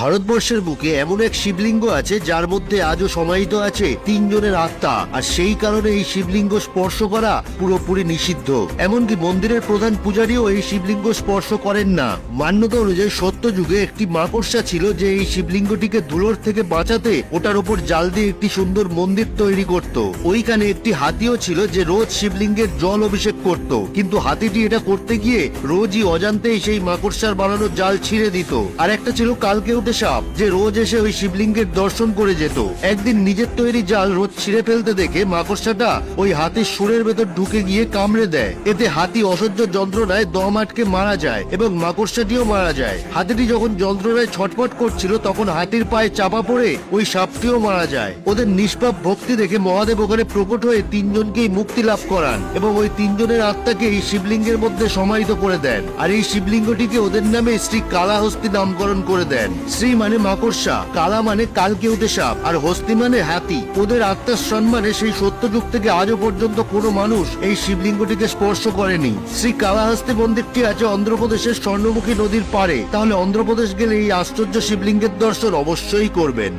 ভারতবর্ষের বুকে এমন এক শিবলিঙ্গ আছে যার মধ্যে আজও সমাহিত আছে তিনজনের আত্মা, আর সেই কারণে এই শিবলিঙ্গ স্পর্শ করা পুরোপুরি নিষিদ্ধ। এমনকি মন্দিরের প্রধান পূজারীও এই শিবলিঙ্গ স্পর্শ করেন না। মান্যতা অনুযায়ী সত্য যুগে একটি মাকড়সা ছিল যে এই শিবলিঙ্গটিকে ধুলোর থেকে বাঁচাতে ওটার উপর জাল দিয়ে একটি সুন্দর মন্দির তৈরি করত। ওইখানে একটি হাতিও ছিল যে রোজ শিবলিঙ্গের জল অভিষেক করত, কিন্তু হাতিটি এটা করতে গিয়ে রোজই অজান্তেই সেই মাকড়সার বানানো জাল ছিঁড়ে দিত। আর একটা ছিল কালকেউটে সাপ যে রোজ এসে ওই শিবলিঙ্গের দর্শন করে যেত। একদিন নিজের তৈরি জাল রোজ ছিঁড়ে ফেলতে দেখে মাকড়সাটা ওই হাতির সুরের ভেতর ঢুকে গিয়ে কামড়ে দেয়। এতে হাতি অসহ্য যন্ত্রণায় দম আটকে মারা যায় এবং মাকড়সাটিও মারা যায়। হাতিটি যখন যন্ত্রণায় ছটফট করছিল তখন হাতির পায়ে চাপা পড়ে ওই সাপটিও মারা যায়। ওদের নিষ্পাপ ভক্তি দেখে মহাদেব ওখানে প্রকট হয়ে তিনজনকেই মুক্তি লাভ করান এবং ওই তিনজনের আত্মাকে এই শিবলিঙ্গের মধ্যে সমাহিত করে দেন। আর এই শিবলিঙ্গটিকে ওদের নামে শ্রী কালাহস্তি নামকরণ করে দেন। শ্রী মানে মাকড়সা, কালা মানে কালকেউটে সাপ, আর হস্তি মানে হাতি। ওদের আত্মার সম্মানে সেই সত্যযুগ থেকে আজও পর্যন্ত কোনো মানুষ এই শিবলিঙ্গটিকে স্পর্শ করেনি। শ্রী কালাহস্তি মন্দিরটি আছে অন্ধ্রপ্রদেশের স্বর্ণমুখী নদীর পাড়ে। তাহলে অন্ধ্রপ্রদেশ গেলে এই আশ্চর্য শিবলিঙ্গের দর্শন অবশ্যই করবেন।